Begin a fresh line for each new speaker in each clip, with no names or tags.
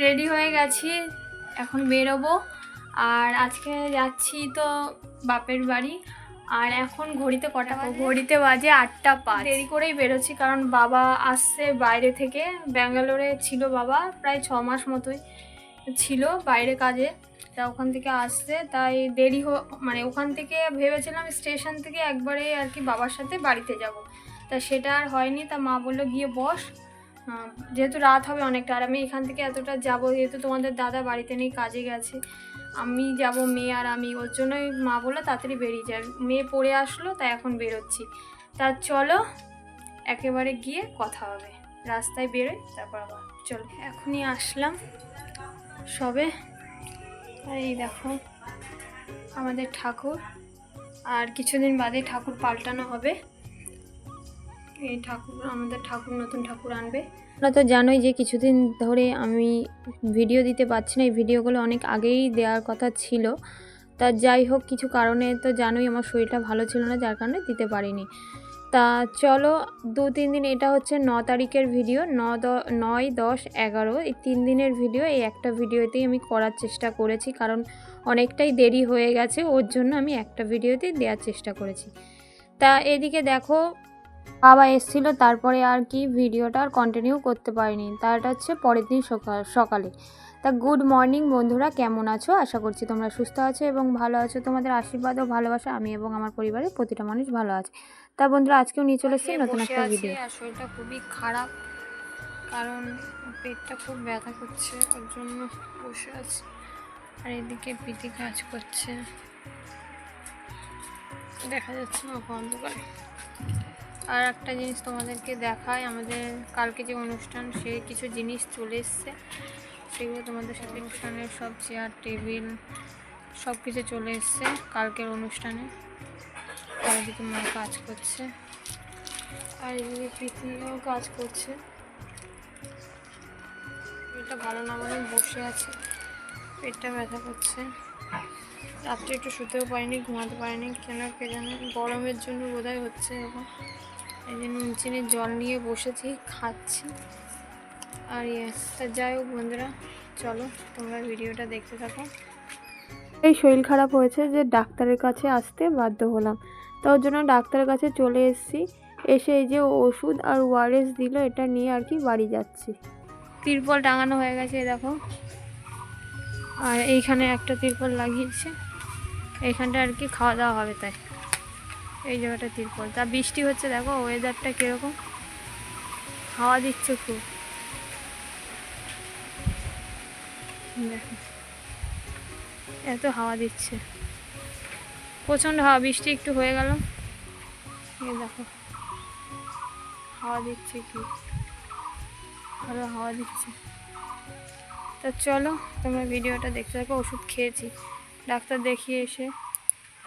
Ready হয়ে গেছি, এখন বেরোবো। আর আজকে যাচ্ছি তো বাপের বাড়ি। আর এখন ঘড়িতে কটা বাজে? ঘড়িতে বাজে 8:05। দেরি করেই বেরোচ্ছি কারণ বাবা আসছে বাইরে থেকে। ব্যাঙ্গালোরে ছিল বাবা, প্রায় 6 মাস মতোই ছিল বাইরে কাজে। তা ওখান থেকে আসছে, তাই দেরি মানে ওখান থেকে ভেবেছিলাম স্টেশন থেকে একবারে আর কি বাবার সাথে বাড়িতে যাব। তা সেটা আর হয়নি। তা মা বললো গিয়ে বস, যেহেতু রাত হবে অনেকটা। আর আমি এখান থেকে এতটা যাব, যেহেতু তোমাদের দাদা বাড়িতে নেই, কাজে গেছে, আমি যাব মেয়ে আর আমি। ওর জন্যই মা বললো তাড়াতাড়ি বেরিয়ে যায়। মেয়ে পড়ে আসলো, তাই এখন বেরোচ্ছি। তা চলো একেবারে গিয়ে কথা হবে, রাস্তায় বেরোই তারপর আবার। চলো, এখনই আসলাম সবে। এই দেখো আমাদের ঠাকুর, আর কিছুদিন বাদে ঠাকুর পাল্টানো হবে। এই ঠাকুর, আমাদের ঠাকুর নতুন ঠাকুর আনবে। তোমরা তো জানোই যে কিছুদিন ধরে আমি ভিডিও দিতে পারছি না। এই ভিডিওগুলো অনেক আগেই দেওয়ার কথা ছিল। তা যাই হোক, কিছু কারণে তো জানোই আমার শরীরটা ভালো ছিল না, যার কারণে দিতে পারিনি। তা চলো 2-3 দিন, এটা হচ্ছে 9 তারিখের ভিডিও, 9, 10, 11 এই 3 দিনের ভিডিও। এই একটা ভিডিওতেই আমি করার চেষ্টা করেছি, কারণ অনেকটাই দেরি হয়ে গেছে, ওর জন্য আমি একটা ভিডিওতেই দেওয়ার চেষ্টা করেছি। তা এদিকে দেখো বাবা এসেছিল, তারপরে আর কি ভিডিওটা আর কন্টিনিউ করতে পারিনি। তারটা হচ্ছে পরের দিন সকালে। তা গুড মর্নিং বন্ধুরা, কেমন আছো? আশা করছি তোমরা সুস্থ আছো এবং ভালো আছো। তোমাদের আশীর্বাদ ও ভালোবাসা আমি এবং আমার পরিবারের প্রতিটা মানুষ ভালো আছে। তা বন্ধুরা, আজকেও নিয়ে চলে এসেছি নতুন একটা ভিডিও। আর শরীরটা খুবই খারাপ, কারণ পেটটা খুব ব্যথা করছে, ওর জন্য বসে আছি। আর এদিকে পিঠে কাজ করছে, দেখা যাচ্ছে না অন্ধকারে। আর একটা জিনিস তোমাদেরকে দেখাই, আমাদের কালকে যে অনুষ্ঠান, সে কিছু জিনিস চলে এসছে, সেগুলো তোমাদের সাথে। অনুষ্ঠানের সব চেয়ার টেবিল সব কিছু চলে এসছে কালকের অনুষ্ঠানে। আর এদিকে মা কাজ করছে, আর এদিকে পৃথিবীও কাজ করছে। এটা ভালো না মানে বসে আছে, পেটটা ব্যথা করছে। রাত্রে একটু শুতেও পারিনি, ঘুমাতে পারিনি, কেন কে জানে, গরমের জন্য বোধহয় হচ্ছে এরকম। এই যে নুন চিনির জল নিয়ে বসেছি, খাচ্ছি। আর তা যাই হোক বন্ধুরা, চলো তোমরা ভিডিওটা দেখতে থাকো। এই শরীর খারাপ হয়েছে যে ডাক্তারের কাছে আসতে বাধ্য হলাম, তার জন্য ডাক্তারের কাছে চলে এসেছি। এসে এই যে ওষুধ আর ওআরএস দিল, এটা নিয়ে আর কি বাড়ি যাচ্ছি। তিরপল টাঙানো হয়ে গেছে দেখো, আর এইখানে একটা তিরপল লাগিয়েছে, এইখানটা আর কি খাওয়া দাওয়া হবে, তাই এই জায়গাটা তিরপল। তা বৃষ্টি হচ্ছে, দেখো ওয়েদারটা কীরকম, হাওয়া দিচ্ছে খুব। দেখো এত হাওয়া দিচ্ছে, প্রচণ্ড হাওয়া। বৃষ্টি একটু হয়ে গেল, এই দেখো হাওয়া দিচ্ছে, কি ভালো হাওয়া দিচ্ছে। তা চলো তোমরা ভিডিওটা দেখতে থাকো। ওষুধ খেয়েছি, ডাক্তার দেখিয়ে এসে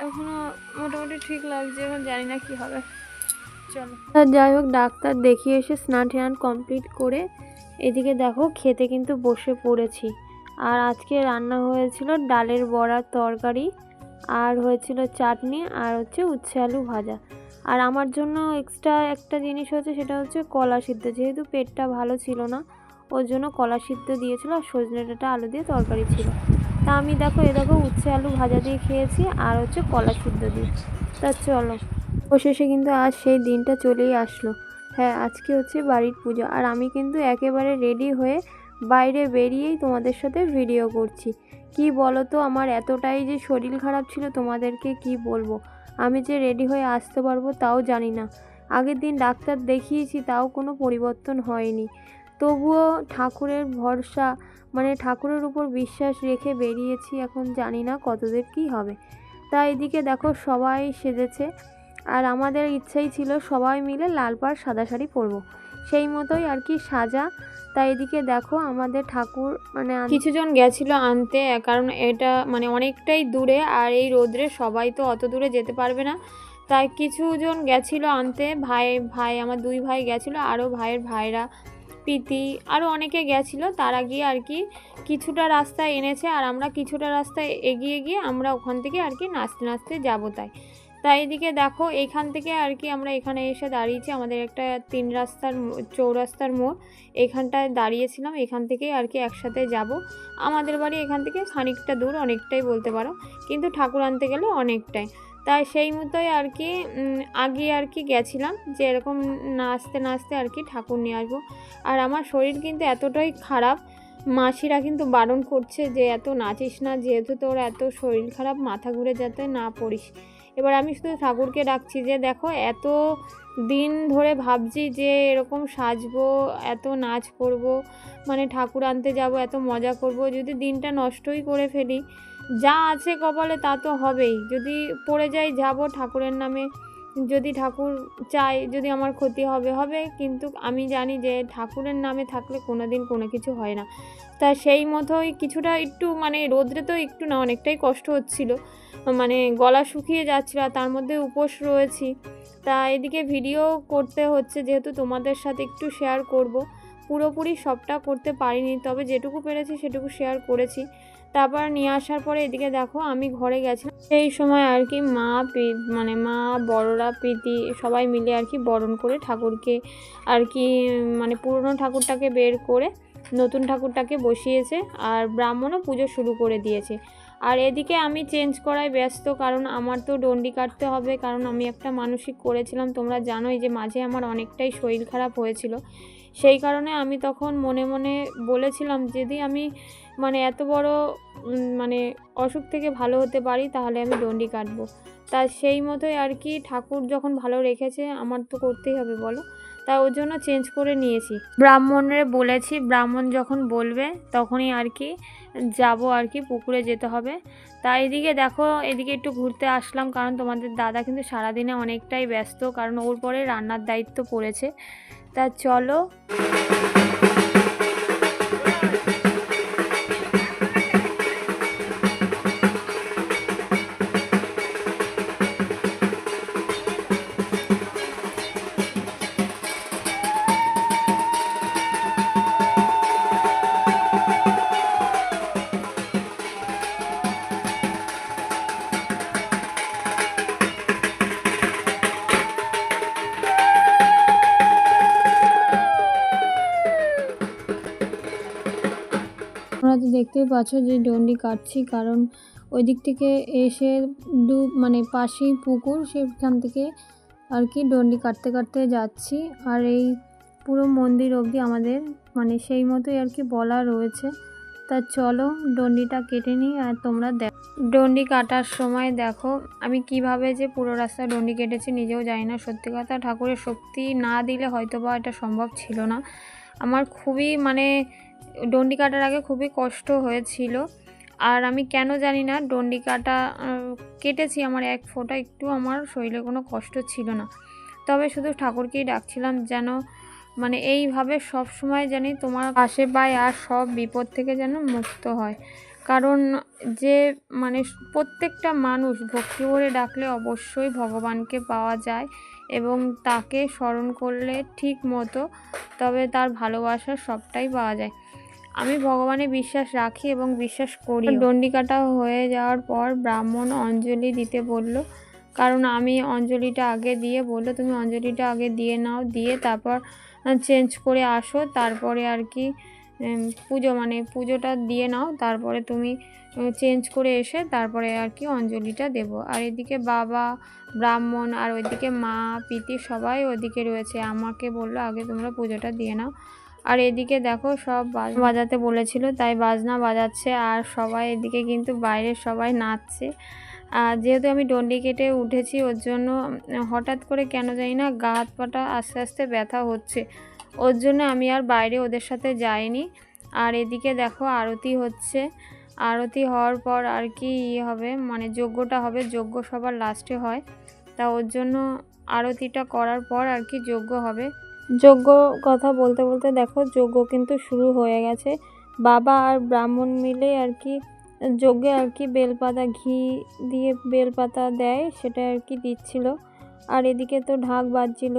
এখনও মোটামুটি ঠিক লাগছে, এখন জানি না কি হবে। চলো, যাই হোক ডাক্তার দেখিয়ে এসে স্নান টান কমপ্লিট করে এদিকে দেখো খেতে কিন্তু বসে পড়েছি। আর আজকে রান্না হয়েছিল ডালের বড়ার তরকারি, আর হয়েছিল চাটনি, আর হচ্ছে উচ্ছে আলু ভাজা। আর আমার জন্য এক্সট্রা একটা জিনিস হচ্ছে, সেটা হচ্ছে কলা সিদ্ধ। যেহেতু পেটটা ভালো ছিল না, ওর জন্য কলা সিদ্ধ দিয়েছিল, আর সজনে ডাঁটা আলু দিয়ে তরকারি ছিল। তা আমি দেখো উচ্ছে আলু ভাজা দিয়ে খেয়েছি, আর হচ্ছে কলা সিদ্ধ দিয়ে। তা চলো, অবশেষে কিন্তু আজ সেই দিনটা চলেই আসলো। হ্যাঁ, আজকে হচ্ছে বাড়ির পুজো, আর আমি কিন্তু একেবারে রেডি হয়ে বাইরে বেরিয়েই তোমাদের সাথে ভিডিও করছি। কি বলো তো, আমার এতটাই যে শরীর খারাপ ছিল, তোমাদেরকে কি বলবো। আমি যে রেডি হয়ে আসতে পারবো তাও জানি না। আগের দিন ডাক্তার দেখিয়েছি, তাও কোনো পরিবর্তন হয়নি। তবুও ঠাকুরের ভরসা, মানে ঠাকুরের উপর বিশ্বাস রেখে বেরিয়েছি। এখন জানি না কতদূর কী হবে। তা এদিকে দেখো সবাই সেজেছে, আর আমাদের ইচ্ছাই ছিল সবাই মিলে লাল পাড় সাদা শাড়ি পরবো, সেই মতোই আর কি সাজা। তাই এদিকে দেখো আমাদের ঠাকুর মানে কিছুজন গেছিলো আনতে, কারণ এটা মানে অনেকটাই দূরে, আর এই রোদ্রে সবাই তো অত দূরে যেতে পারবে না। তাই কিছুজন গেছিলো আনতে, ভাই আমার 2 ভাই গেছিলো, আরও ভাইয়ের ভাইরা, প্রীতি, আরও অনেকে গেছিলো। তারা গিয়ে আর কি কিছুটা রাস্তায় এনেছে, আর আমরা কিছুটা রাস্তায় এগিয়ে গিয়ে আমরা ওখান থেকে আর কি নাচতে নাচতে যাবো। তাই এদিকে দেখো এইখান থেকে আর কি আমরা এখানে এসে দাঁড়িয়েছি, আমাদের একটা 3 রাস্তার চৌরাস্তার মোড়, এইখানটায় দাঁড়িয়েছিলাম। এখান থেকেই আর কি একসাথে যাব। আমাদের বাড়ি এখান থেকে খানিকটা দূর, অনেকটাই বলতে পারো, কিন্তু ঠাকুর আনতে গেলে অনেকটাই। তাই সেই মতোই আর কি আগে আর কি গেছিলাম যে এরকম নাচতে নাচতে আর কি ঠাকুর নিয়ে আসবো। আর আমার শরীর কিন্তু এতটাই খারাপ, মাসিরা কিন্তু বারণ করছে যে এত নাচিস না, যেহেতু তোর এত শরীর খারাপ, মাথা ঘুরে যাতে না পড়িস। এবার আমি শুধু ঠাকুরকে ডাকছি যে দেখো এত দিন ধরে ভাবছি যে এরকম সাজবো, এত নাচ করব, মানে ঠাকুর আনতে যাব, এত মজা করব, যদি দিনটা নষ্টই করে ফেলি, যা আছে কপালে তা তো হবেই। যদি পড়ে যাই যাব ঠাকুরের নামে, যদি ঠাকুর চাই, যদি আমার ক্ষতি হবে হবে, কিন্তু আমি জানি যে ঠাকুরের নামে থাকলে কোনো দিন কোনো কিছু হয় না। তা সেই মতোই কিছুটা একটু মানে রোদ্রে তো একটু না অনেকটাই কষ্ট হচ্ছিল, মানে গলা শুকিয়ে যাচ্ছিল, আর তার মধ্যে উপোস রয়েছি। তা এদিকে ভিডিও করতে হচ্ছে, যেহেতু তোমাদের সাথে একটু শেয়ার করব। পুরোপুরি সবটা করতে পারিনি, তবে যেটুকু পেরেছি সেটুকু শেয়ার করেছি। তারপর নিয়ে আসার পরে এদিকে দেখো আমি ঘরে গেছিলাম, সেই সময় আর কি মানে মা বড়রা প্রীতি সবাই মিলে আর কি বরণ করে ঠাকুরকে আর কি মানে পুরনো ঠাকুরটাকে বের করে নতুন ঠাকুরটাকে বসিয়েছে, আর ব্রাহ্মণও পুজো শুরু করে দিয়েছে। আর এদিকে আমি চেঞ্জ করায় ব্যস্ত, কারণ আমার তো ডন্ডি কাটতে হবে, কারণ আমি একটা মানসিক করেছিলাম, তোমরা জানোই যে মাঝে আমার অনেকটাই শরীর খারাপ হয়েছিল। সেই কারণে আমি তখন মনে মনে বলেছিলাম যদি আমি মানে এত বড় মানে অসুখ থেকে ভালো হতে পারি তাহলে আমি ডন্ডি কাটবো। তা সেই মতোই আর কি ঠাকুর যখন ভালো রেখেছে আমার তো করতেই হবে বলো, তা ওর জন্য চেঞ্জ করে নিয়েছি। ব্রাহ্মণরে বলেছি ব্রাহ্মণ যখন বলবে তখনই আর কি যাব, আর কি পুকুরে যেতে হবে। তা এদিকে দেখো এদিকে একটু ঘুরতে আসলাম, কারণ তোমাদের দাদা কিন্তু সারাদিনে অনেকটাই ব্যস্ত, কারণ ওর পরে রান্নার দায়িত্ব পড়েছে। তা চলো। তোমরা তো দেখতেই পাচ্ছ যে ডন্ডি কাটছি, কারণ ওই দিক থেকে এসে মানে পাশেই পুকুর, সেখান থেকে আর কি ডন্ডি কাটতে কাটতে যাচ্ছি। আর এই পুরো মন্দির অবধি আমাদের মানে সেই মতোই আর কি বলা রয়েছে। তা চলো ডন্ডিটা কেটে নিই, আর তোমরা দেখো ডন্ডি কাটার সময় দেখো আমি কিভাবে যে পুরো রাস্তা ডন্ডি কেটেছি নিজেও জানি না। সত্যি কথা ঠাকুরের শক্তি না দিলে হয়তো বা এটা সম্ভব ছিল না। আমার খুবই মানে ডন্ডি কাটার আগে খুবই কষ্ট হয়েছিল, আর আমি কেন জানি না ডন্ডি কাটা কেটেছি, আমার এক ফোঁটা একটু আমার শরীরে কোনো কষ্ট ছিল না। তবে শুধু ঠাকুরকেই ডাকছিলাম যেন মানে এইভাবে সব সময় জানি তোমার পাশে পায়, আর সব বিপদ থেকে যেন মুক্ত হয়। কারণ যে মানে প্রত্যেকটা মানুষ ভক্তি ভরে ডাকলে অবশ্যই ভগবানকে পাওয়া যায়, এবং তাকে স্মরণ করলে ঠিক মতো তবে তার ভালোবাসা সবটাই পাওয়া যায়। আমি ভগবানে বিশ্বাস রাখি এবং বিশ্বাস করি। ডন্ডি কাটা হয়ে যাওয়ার পর ব্রাহ্মণ অঞ্জলি দিতে বলল, কারণ আমি অঞ্জলিটা আগে দিয়ে বললো তুমি অঞ্জলিটা আগে দিয়ে নাও, দিয়ে তারপর চেঞ্জ করে আসো, তারপরে আর কি পুজোটা দিয়ে নাও, তারপরে তুমি চেঞ্জ করে এসে তারপরে আর কি অঞ্জলিটা দেব। আর এদিকে বাবা ব্রাহ্মণ আর ওইদিকে মা পিতি সবাই ওদিকে রয়েছে, আমাকে বললো আগে তোমরা পুজোটা দিয়ে নাও। আর এদিকে দেখো সব বাজাতে বলেছিল তাই বাজনা বাজাচ্ছে, আর সবাই এদিকে কিন্তু বাইরে সবাই নাচছে। আর যেহেতু আমি ডন্ডি কেটে উঠেছি ওর জন্য হঠাৎ করে কেন জানি না গা হাত পাটা আস্তে আস্তে ব্যথা হচ্ছে, ওর জন্য আমি আর বাইরে ওদের সাথে যাইনি। আর এদিকে দেখো আরতি হচ্ছে, আরতি হওয়ার পর আর কি হবে মানে যজ্ঞটা হবে, যজ্ঞ সবার লাস্টে হয়, তা ওর জন্য আরতিটা করার পর আর কি যজ্ঞ হবে। যজ্ঞ কথা বলতে বলতে দেখো যজ্ঞ কিন্তু শুরু হয়ে গেছে। বাবা আর ব্রাহ্মণ মিলে আর কি যজ্ঞে আর কি বেলপাতা ঘি দিয়ে বেলপাতা দেয় সেটা আর কি দিচ্ছিল, আর এদিকে তো ঢাক বাজছিল।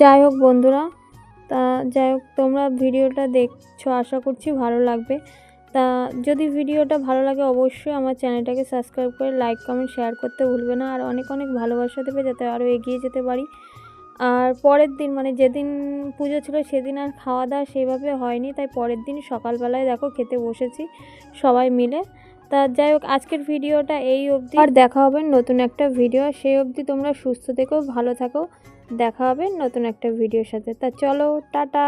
যাই হোক বন্ধুরা, যাই হোক তোমরা ভিডিওটা দেখছো, আশা করছি ভালো লাগবে। যদি ভিডিওটা ভালো লাগে অবশ্যই আমার চ্যানেলটাকে সাবস্ক্রাইব করে লাইক কমেন্ট শেয়ার করতে ভুলবে না। আর অনেক অনেক ভালোবাসা দেবে যাতে আরও এগিয়ে যেতে পারি। আর পরের দিন মানে যেদিন পুজো ছিল সেদিন আর খাওয়া দাওয়া সেইভাবে হয়নি, তাই পরের দিন সকালবেলায় দেখো খেতে বসেছি সবাই মিলে। যাই হোক আজকের ভিডিওটা এই অবধি, আর দেখা হবে নতুন একটা ভিডিও। সেই অবধি তোমরা সুস্থ থেকো, ভালো থাকো। দেখা হবে নতুন একটা ভিডিওর সাথে। চলো টাটা।